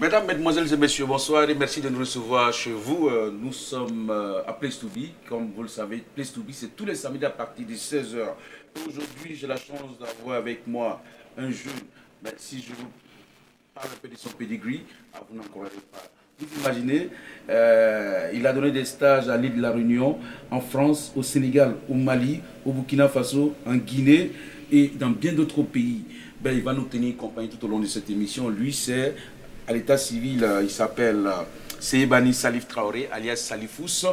Mesdames, Mesdemoiselles et Messieurs, bonsoir et merci de nous recevoir chez vous. Nous sommes à Place to Be. Comme vous le savez, Place to Be, c'est tous les samedis à partir de 16 heures. Aujourd'hui, j'ai la chance d'avoir avec moi un jeune. Ben, si je vous parle un peu de son pedigree, vous n'en croirez pas. Vous imaginez, il a donné des stages à l'île de la Réunion, en France, au Sénégal, au Mali, au Burkina Faso, en Guinée et dans bien d'autres pays. Ben, il va nous tenir compagnie tout au long de cette émission. Lui, c'est à l'état civil, il s'appelle Seyebani Salif Traoré, alias Salifous,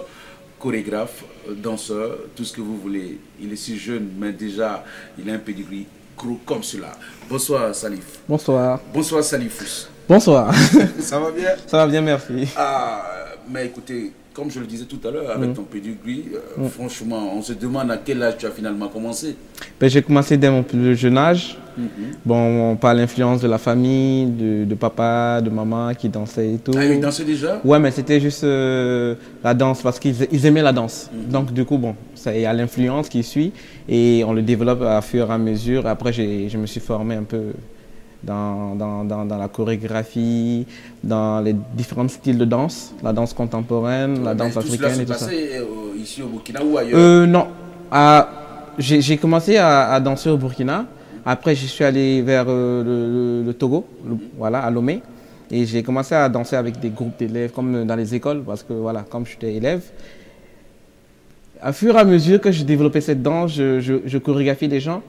chorégraphe, danseur, tout ce que vous voulez. Il est si jeune, mais déjà, il a un pedigree comme cela. Bonsoir Salif. Bonsoir. Bonsoir Salifous. Bonsoir. Ça va bien? Ça va bien, merci. Ah, mais écoutez, comme je le disais tout à l'heure, avec ton pedigree, franchement, on se demande à quel âge tu as finalement commencé. Ben, j'ai commencé dès mon plus jeune âge. Bon, par l'influence de la famille, de papa, de maman qui dansaient et tout. Ah, ils dansaient déjà? Ouais, mais c'était juste la danse parce qu'ils aimaient la danse. Donc du coup, bon, il y a l'influence qui suit et on le développe à fur et à mesure. Après, je me suis formé un peu dans la chorégraphie, dans les différents styles de danse, la danse contemporaine, la danse africaine et tout ça. Ici au Burkina ou ailleurs? Non. J'ai commencé à danser au Burkina. Après, je suis allé vers le Togo, voilà, à Lomé. Et j'ai commencé à danser avec des groupes d'élèves, comme dans les écoles, parce que voilà, comme j'étais élève. À fur et à mesure que je développais cette danse, je chorégraphiais les gens.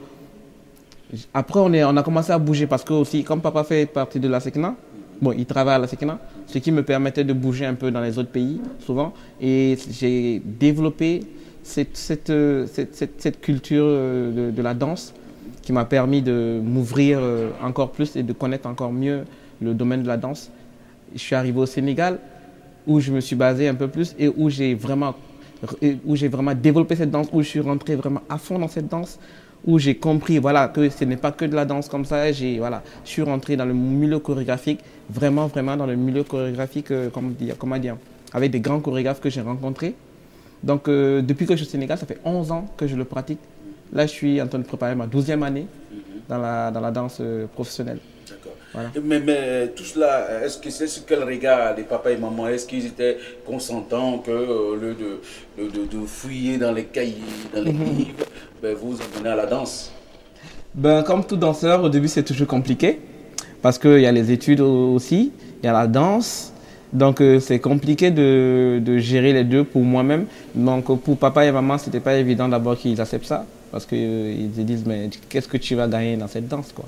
Après, on a commencé à bouger parce que aussi, comme papa fait partie de la SECNA, bon, il travaille à la SECNA, ce qui me permettait de bouger un peu dans les autres pays, souvent. Et j'ai développé cette culture de la danse qui m'a permis de m'ouvrir encore plus et de connaître encore mieux le domaine de la danse. Je suis arrivé au Sénégal, où je me suis basé un peu plus et où j'ai vraiment développé cette danse, où je suis rentré vraiment à fond dans cette danse, où j'ai compris voilà, que ce n'est pas que de la danse comme ça. Je suis rentré dans le milieu chorégraphique, vraiment dans le milieu chorégraphique, comment dire, avec des grands chorégraphes que j'ai rencontrés. Donc depuis que je suis au Sénégal, ça fait 11 ans que je le pratique. Là, je suis en train de préparer ma 12e année dans la danse professionnelle. D'accord. Voilà. Mais tout cela, est-ce que c'est sur quel regard les papas et mamans? Est-ce qu'ils étaient consentants que, au lieu de fouiller dans les cahiers, dans les livres, ben, vous emmenez à la danse? Ben, comme tout danseur, au début, c'est toujours compliqué. Parce qu'il y a les études aussi, il y a la danse. Donc, c'est compliqué de gérer les deux pour moi-même. Donc, pour papa et maman, ce n'était pas évident d'abord qu'ils acceptent ça. Parce qu'ils se disent, mais qu'est-ce que tu vas gagner dans cette danse, quoi?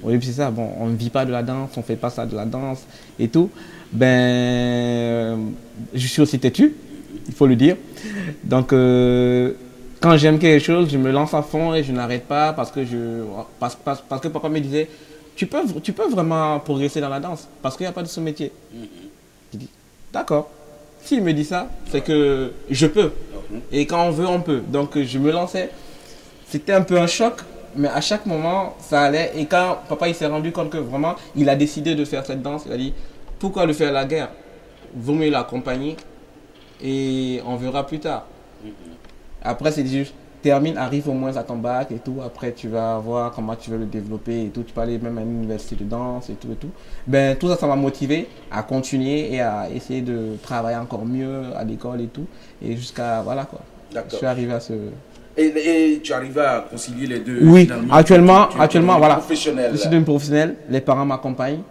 Oui, c'est ça. Bon, on ne vit pas de la danse, on ne fait pas ça de la danse et tout. Ben, je suis aussi têtu, il faut le dire. Donc, quand j'aime quelque chose, je me lance à fond et je n'arrête pas parce que papa me disait, tu peux vraiment progresser dans la danse parce qu'il n'y a pas de ce métier. Je dis, d'accord. S'il me dit ça, c'est que je peux. Et quand on veut, on peut. Donc, je me lançais. C'était un peu un choc, mais à chaque moment, ça allait. Et quand papa il s'est rendu compte que vraiment, il a décidé de faire cette danse, il a dit, pourquoi le faire la guerre? Vaut mieux l'accompagner et on verra plus tard. Après, c'est juste, termine, arrive au moins à ton bac et tout. Après, tu vas voir comment tu veux le développer et tout. Tu peux aller même à une université de danse et tout et tout. Ben, tout ça, ça m'a motivé à continuer et à essayer de travailler encore mieux à l'école et tout. Et jusqu'à, voilà quoi. Je suis arrivé à ce... Et tu arrives à concilier les deux? Oui, actuellement, voilà. Professionnel. Je suis devenu professionnel, les parents m'accompagnent.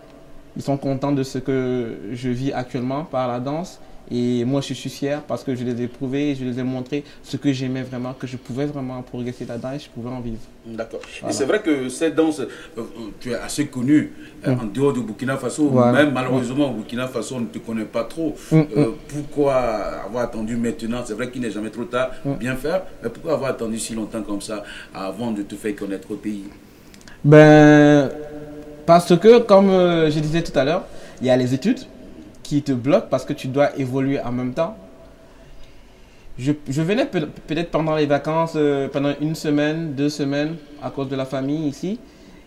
Ils sont contents de ce que je vis actuellement par la danse. Et moi, je suis fier parce que je les ai prouvés, je les ai montré ce que j'aimais vraiment, que je pouvais vraiment progresser là-dedans et je pouvais en vivre. D'accord. Voilà. Et c'est vrai que cette danse, tu es assez connu en dehors du Burkina Faso, même malheureusement au Burkina Faso, on ne te connaît pas trop. Pourquoi avoir attendu maintenant? C'est vrai qu'il n'est jamais trop tard, bien faire, mais pourquoi avoir attendu si longtemps comme ça avant de te faire connaître au pays? Ben, parce que, comme je disais tout à l'heure, il y a les études qui te bloquent parce que tu dois évoluer en même temps. Je venais peut-être pendant les vacances, pendant 1 semaine, 2 semaines, à cause de la famille ici.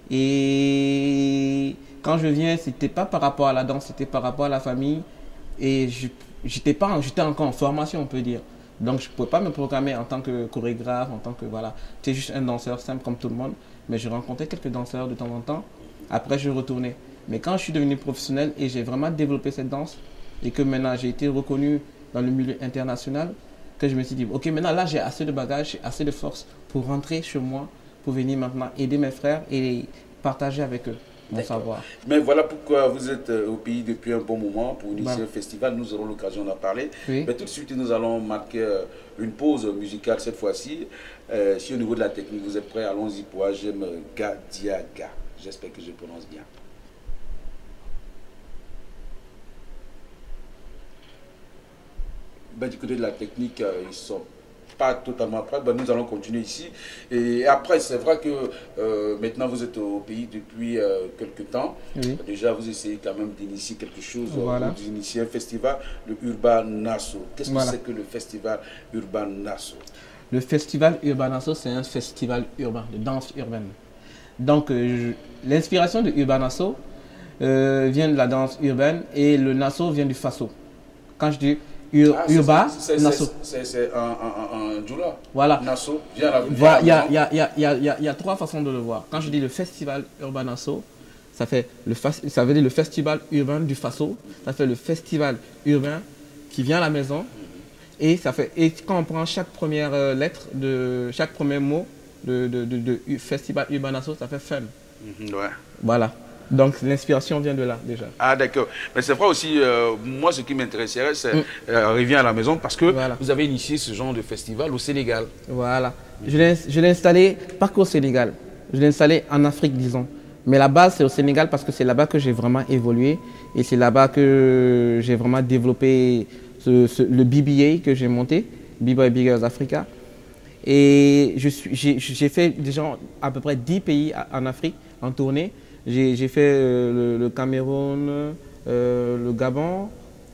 Et quand je viens, c'était pas par rapport à la danse, c'était par rapport à la famille. Et j'étais encore en formation, on peut dire. Donc, je ne pouvais pas me programmer en tant que chorégraphe, en tant que, voilà, j'étais juste un danseur simple comme tout le monde. Mais je rencontrais quelques danseurs de temps en temps. Après, je retournais. Mais quand je suis devenu professionnel et j'ai vraiment développé cette danse et que maintenant j'ai été reconnu dans le milieu international, que je me suis dit, ok, maintenant là j'ai assez de bagages, j'ai assez de force pour rentrer chez moi, pour venir maintenant aider mes frères et partager avec eux mon savoir. Mais voilà pourquoi vous êtes au pays depuis un bon moment pour initier un festival. Nous aurons l'occasion d'en parler. Oui. Mais tout de suite, nous allons marquer une pause musicale cette fois-ci. Si au niveau de la technique, vous êtes prêts, allons-y pour Agem Gadiaga. J'espère que je prononce bien. Ben, du côté de la technique, ils sont pas totalement prêts. Ben, nous allons continuer ici. Et après, c'est vrai que maintenant vous êtes au pays depuis quelques temps. Oui. Déjà, vous essayez quand même d'initier quelque chose, Voilà. d'initier un festival, le Urban Nasso. Qu'est-ce que Voilà. c'est que le festival Urban Nasso? Le festival Urban Nasso, c'est un festival urbain, de danse urbaine. Donc, l'inspiration de Urban Nasso vient de la danse urbaine et le Nasso vient du Faso. Quand je dis Urban Nasso. C'est un djoula. Voilà. Nasso, Il y a trois façons de le voir. Quand je dis le festival Urban Nasso, ça veut dire le festival urbain du Faso. Ça fait le festival urbain qui vient à la maison. Et quand on prend chaque première lettre de chaque premier mot de festival Urban Nasso, ça fait femme. Ouais. Voilà. Donc l'inspiration vient de là déjà. Ah d'accord. Mais c'est vrai aussi, moi ce qui m'intéresserait, c'est revient à la maison parce que vous avez initié ce genre de festival au Sénégal. Voilà. Je l'ai installé pas qu'au Sénégal. Je l'ai installé en Afrique, disons. Mais la base, c'est au Sénégal parce que c'est là-bas que j'ai vraiment évolué. Et c'est là-bas que j'ai vraiment développé le BBA que j'ai monté, B-Boy Big Girls Africa. Et j'ai fait déjà à peu près 10 pays en Afrique en tournée. J'ai fait le Cameroun, le Gabon,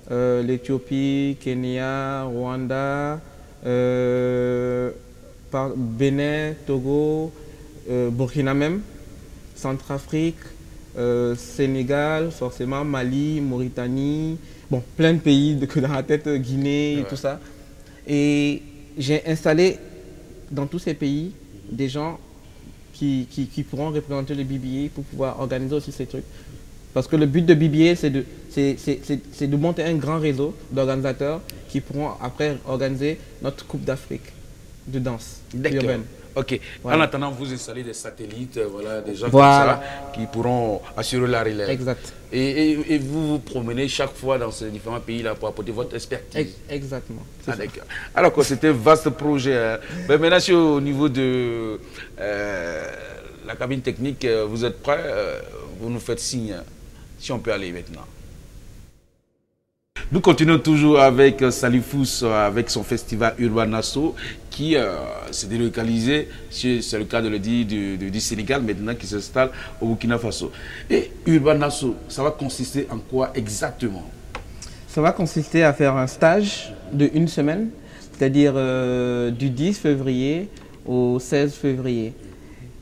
l'Éthiopie, Kenya, Rwanda, Bénin, Togo, Burkina même, Centrafrique, Sénégal, forcément, Mali, Mauritanie, bon, plein de pays que dans la tête, Guinée et tout ça. Et j'ai installé dans tous ces pays des gens qui pourront représenter le BBA pour pouvoir organiser aussi ces trucs. Parce que le but de BBA, c'est de monter un grand réseau d'organisateurs qui pourront après organiser notre Coupe d'Afrique de danse urbaine. Ok. Voilà. En attendant, vous installez des satellites, voilà, des gens comme ça qui pourront assurer la relève. Exact. Et vous vous promenez chaque fois dans ces différents pays-là pour apporter votre expertise. Exactement. Ah, d'accord. Alors que c'était un vaste projet. Hein. Mais maintenant, si au niveau de la cabine technique, vous êtes prêts, vous nous faites signe si on peut aller maintenant. Nous continuons toujours avec Salifous, avec son festival Urban Nasso, qui s'est délocalisé, c'est le cas de le dire, du Sénégal, maintenant qui s'installe au Burkina Faso. Et Urban Nasso, ça va consister en quoi exactement? Ça va consister à faire un stage de 1 semaine, c'est-à-dire du 10 février au 16 février.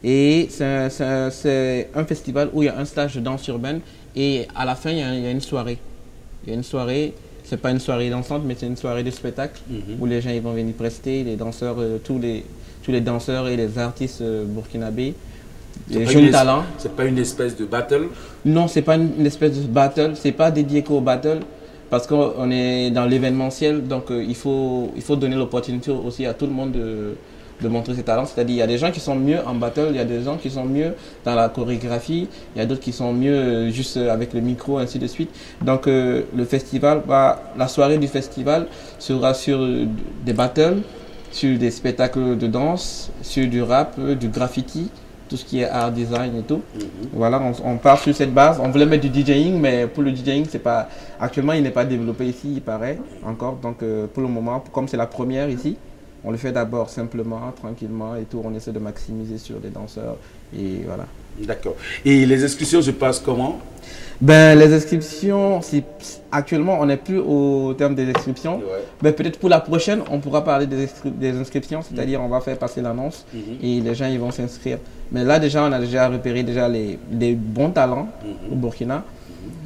Et c'est un festival où il y a un stage de danse urbaine et à la fin, il y a une soirée. Il y a une soirée, c'est pas une soirée dansante, mais c'est une soirée de spectacle où les gens ils vont venir prester, les danseurs, tous les danseurs et les artistes burkinabés, les jeunes talents. C'est pas une espèce de battle? Non, c'est pas une espèce de battle, c'est pas dédié qu'au battle, parce qu'on est dans l'événementiel, donc il faut donner l'opportunité aussi à tout le monde de montrer ses talents. C'est-à-dire il y a des gens qui sont mieux en battle, il y a des gens qui sont mieux dans la chorégraphie, il y a d'autres qui sont mieux juste avec le micro, ainsi de suite. Donc le festival, la soirée du festival sera sur des battles, sur des spectacles de danse, sur du rap, du graffiti, tout ce qui est art design et tout. Voilà, on part sur cette base. On voulait mettre du DJing, mais pour le DJing, actuellement il n'est pas développé ici, il paraît encore. Donc pour le moment, comme c'est la première ici, on le fait d'abord simplement, tranquillement et tout. On essaie de maximiser sur les danseurs et voilà. D'accord. Et les inscriptions se passent comment? Ben, les inscriptions, actuellement, on n'est plus au terme des inscriptions. Ben, peut-être pour la prochaine, on pourra parler des inscriptions, c'est-à-dire on va faire passer l'annonce et les gens ils vont s'inscrire. Mais là, déjà, on a déjà repéré les bons talents au Burkina.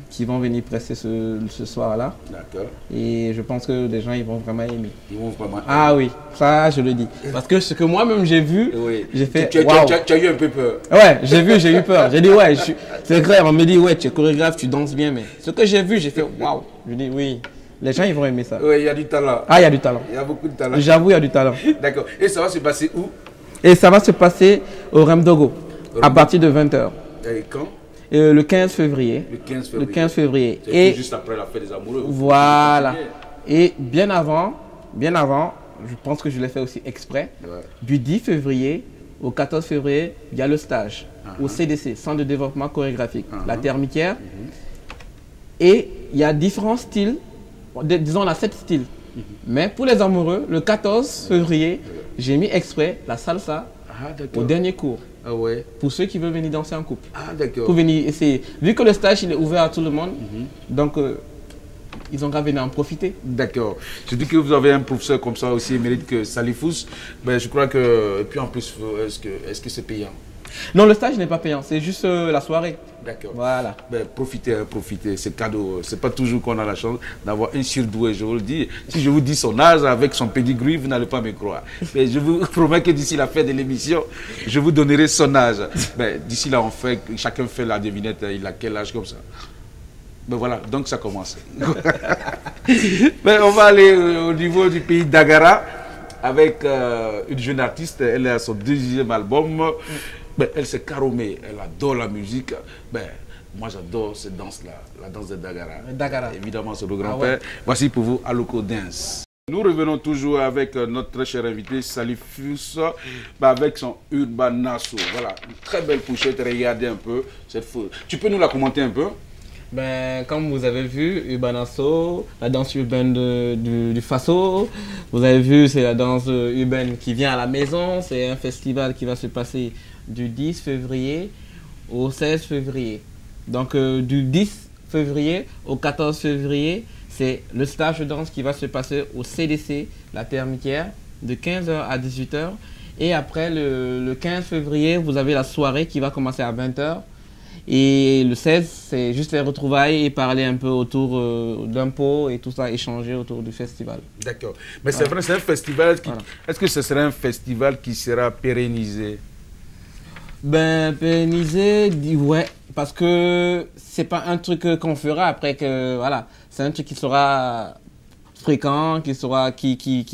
qui vont venir presser ce soir-là. D'accord. Et je pense que les gens ils vont vraiment aimer. Ils vont vraiment aimer. Ah oui, ça je le dis. Parce que ce que moi-même j'ai vu, Oui. j'ai fait Tu waouh. as eu un peu peur. Ouais, j'ai eu peur. J'ai dit ouais, c'est clair, on me dit ouais, tu es chorégraphe, tu danses bien, mais ce que j'ai vu, j'ai fait waouh. Je dis oui, les gens ils vont aimer ça. Oui, il y a du talent. Ah, il y a du talent. Il y a beaucoup de talent. J'avoue, il y a du talent. D'accord. Et ça va se passer où? Et ça va se passer au Remdogo à partir de 20h. Et quand? Le 15 février. Le 15 février. Le 15 février. C'est Et juste après la fête des amoureux. voilà. Et bien avant, je pense que je l'ai fait aussi exprès, Ouais. du 10 février au 14 février, il y a le stage au CDC, Centre de développement chorégraphique, la Termitière. Et il y a différents styles, disons on a 7 styles. Mais pour les amoureux, le 14 février, j'ai mis exprès la salsa au dernier cours. Ah ouais. Pour ceux qui veulent venir danser en couple. Ah d'accord. Pour venir essayer. Vu que le stage il est ouvert à tout le monde, donc ils ont qu'à venir en profiter. D'accord. Je dis que vous avez un professeur comme ça aussi, il mérite que Salifous. Ben, je crois que. Et puis en plus, est-ce que c'est payant? Non, le stage n'est pas payant, c'est juste la soirée. D'accord. Voilà. Ben, profitez, c'est cadeau. C'est pas toujours qu'on a la chance d'avoir un surdoué, je vous le dis. Si je vous dis son âge avec son pedigree, vous n'allez pas me croire. Mais je vous promets que d'ici la fin de l'émission, je vous donnerai son âge. Ben, d'ici là, chacun fait la devinette, il a quel âge comme ça. Ben voilà, donc ça commence. Ben, on va aller au niveau du pays d'Agara avec une jeune artiste. Elle est à son 2e album. Ben, elle s'est caromée, elle adore la musique. Ben, moi j'adore cette danse-là, la danse de Dagara. Dagara. Évidemment, c'est le grand-père. Voici pour vous Aloko Dance. Nous revenons toujours avec notre très cher invité Salifous, avec son Urbanaso. Voilà, une très belle pochette, regardez un peu cette photo. Tu peux nous la commenter un peu? Ben, comme vous avez vu, Urbanaso, la danse urbaine du Faso. Vous avez vu, c'est la danse urbaine qui vient à la maison. C'est un festival qui va se passer du 10 février au 16 février. Donc, du 10 février au 14 février, c'est le stage de danse qui va se passer au CDC, la Termitière, de 15h à 18h. Et après, le 15 février, vous avez la soirée qui va commencer à 20h. Et le 16, c'est juste les retrouvailles et parler un peu autour d'impôts et tout ça, échanger autour du festival. D'accord. Mais c'est vrai, c'est un festival qui... Voilà. Est-ce que ce serait un festival qui sera pérennisé? Ben, pérennisé, ouais, parce que c'est pas un truc qu'on fera après que, voilà, c'est un truc qui sera fréquent, qui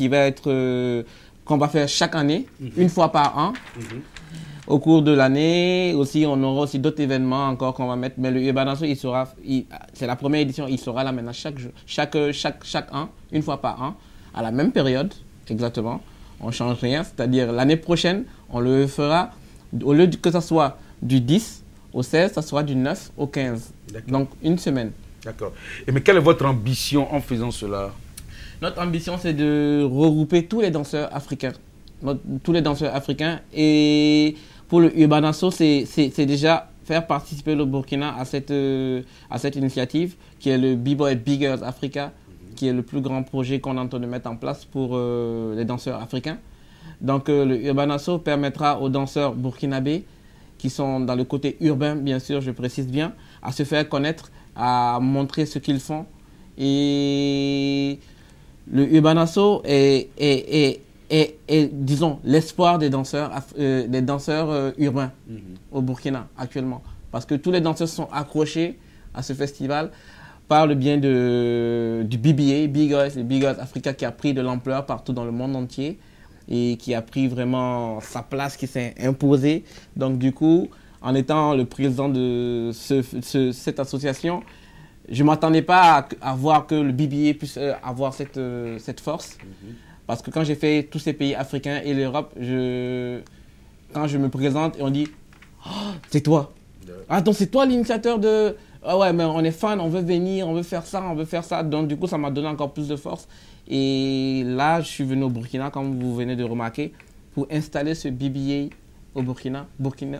va être, qu'on va faire chaque année, une fois par an. Au cours de l'année, aussi, on aura aussi d'autres événements encore qu'on va mettre. Mais le Urbanaso, c'est la première édition, il sera là maintenant chaque an, une fois par an, à la même période, exactement. On ne change rien, c'est-à-dire l'année prochaine, on le fera, au lieu que ça soit du 10 au 16, ça sera du 9 au 15. Donc, une semaine. D'accord. Mais quelle est votre ambition en faisant cela? Notre ambition, c'est de regrouper tous les danseurs africains. Tous les danseurs africains. Et pour le Urbanaso, c'est déjà faire participer le Burkina à cette initiative qui est le B-Boy Big Girls Africa, qui est le plus grand projet qu'on est en train de mettre en place pour les danseurs africains. Donc le Urbanaso permettra aux danseurs burkinabés qui sont dans le côté urbain, bien sûr, je précise bien, à se faire connaître, à montrer ce qu'ils font. Et le Urbanaso est disons, l'espoir des danseurs urbains au Burkina actuellement. Parce que tous les danseurs sont accrochés à ce festival par le bien du BBA, Big Girls Africa, qui a pris de l'ampleur partout dans le monde entier et qui a pris vraiment sa place, qui s'est imposée. Donc du coup, en étant le président de cette association, je ne m'attendais pas à voir que le BBA puisse avoir cette force. Parce que quand j'ai fait tous ces pays africains et l'Europe, quand je me présente et on dit oh, « c'est toi ». Ah donc c'est toi l'initiateur de « ah ouais, mais on est fan, on veut venir, on veut faire ça, on veut faire ça ». Donc du coup, ça m'a donné encore plus de force. Et là, je suis venu au Burkina, comme vous venez de remarquer, pour installer ce BBA au Burkina BBA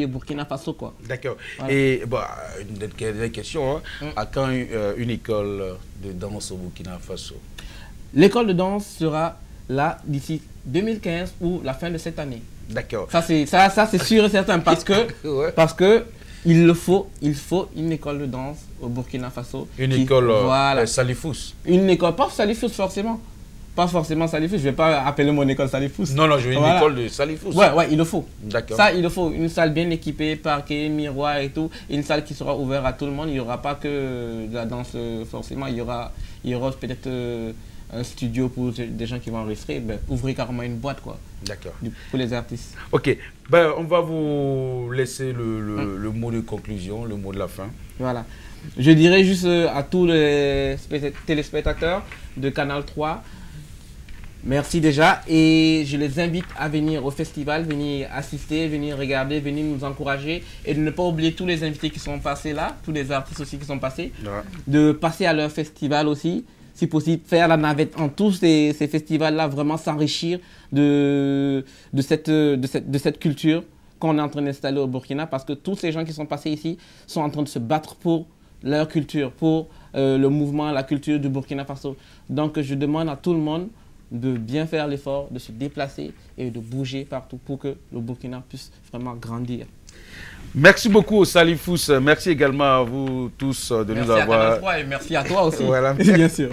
Burkina Faso, quoi. D'accord. Voilà. Et bah, une dernière question, hein. À quand une école de danse au Burkina Faso? L'école de danse sera là d'ici 2015 ou la fin de cette année. D'accord. Ça c'est sûr et certain parce que il faut une école de danse au Burkina Faso. Une école voilà. Salifous. Une école, pas Salifous forcément. Pas forcément Salifous, je ne vais pas appeler mon école Salifous. Non, je veux une école de Salifous. Ouais, il le faut. D'accord. Ça, il le faut. Une salle bien équipée, parquet, miroir et tout. Une salle qui sera ouverte à tout le monde. Il n'y aura pas que de la danse forcément. Il y aura peut-être un studio pour des gens qui vont enregistrer. Ouvrir carrément une boîte, quoi. D'accord. Pour les artistes. Ok. On va vous laisser le mot de conclusion, le mot de la fin. Voilà. Je dirais juste à tous les téléspectateurs de Canal 3, merci déjà, et je les invite à venir au festival, venir assister, venir regarder, venir nous encourager, et de ne pas oublier tous les invités qui sont passés là, tous les artistes aussi qui sont passés, de passer à leur festival aussi, si possible, faire la navette en tous ces festivals-là, vraiment s'enrichir de cette culture qu'on est en train d'installer au Burkina, parce que tous ces gens qui sont passés ici sont en train de se battre pour leur culture, pour le mouvement, la culture du Burkina Faso. Donc je demande à tout le monde de bien faire l'effort, de se déplacer et de bouger partout pour que le Burkina puisse vraiment grandir. Merci beaucoup au Salifous. Merci également à vous tous de nous avoir... Merci à Canal 3 et merci à toi aussi. Voilà. Bien sûr.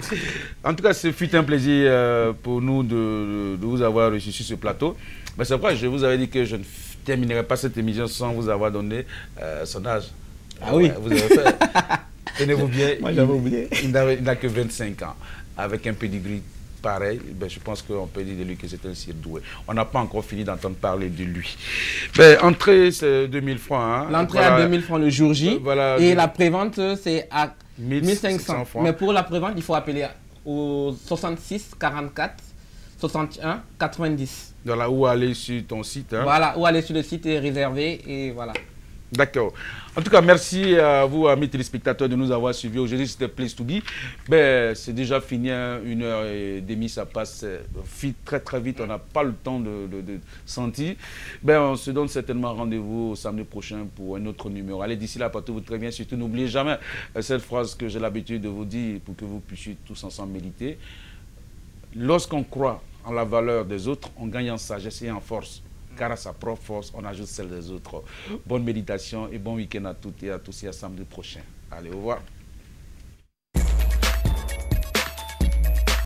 En tout cas, ce fut un plaisir pour nous de vous avoir reçu sur ce plateau. Mais c'est vrai, je vous avais dit que je ne terminerai pas cette émission sans vous avoir donné son âge. Ah oui. Vous avez fait. Tenez-vous bien. Moi, j'avais oublié. Il n'a que 25 ans. Avec un pedigree pareil, je pense qu'on peut dire de lui que c'est un surdoué. On n'a pas encore fini d'entendre parler de lui. Entrée, c'est 2000 francs. Hein. L'entrée à 2000 francs le jour J. Et la prévente, c'est à 1500 francs. Mais pour la prévente, il faut appeler au 66 44 61 90. Voilà, ou aller sur ton site. Hein. Voilà, ou aller sur le site et réserver. Et voilà. D'accord. En tout cas, merci à vous, amis téléspectateurs, de nous avoir suivis. Aujourd'hui, c'était Place to Be. C'est déjà fini, 1h30, ça passe très très vite. On n'a pas le temps de sentir. On se donne certainement rendez-vous samedi prochain pour un autre numéro. Allez, d'ici là, portez-vous très bien. Surtout, n'oubliez jamais cette phrase que j'ai l'habitude de vous dire pour que vous puissiez tous ensemble méditer. Lorsqu'on croit en la valeur des autres, on gagne en sagesse et en force. Car à sa propre force, on ajoute celle des autres. Bonne méditation et bon week-end à toutes et à tous et à samedi prochain. Allez, au revoir.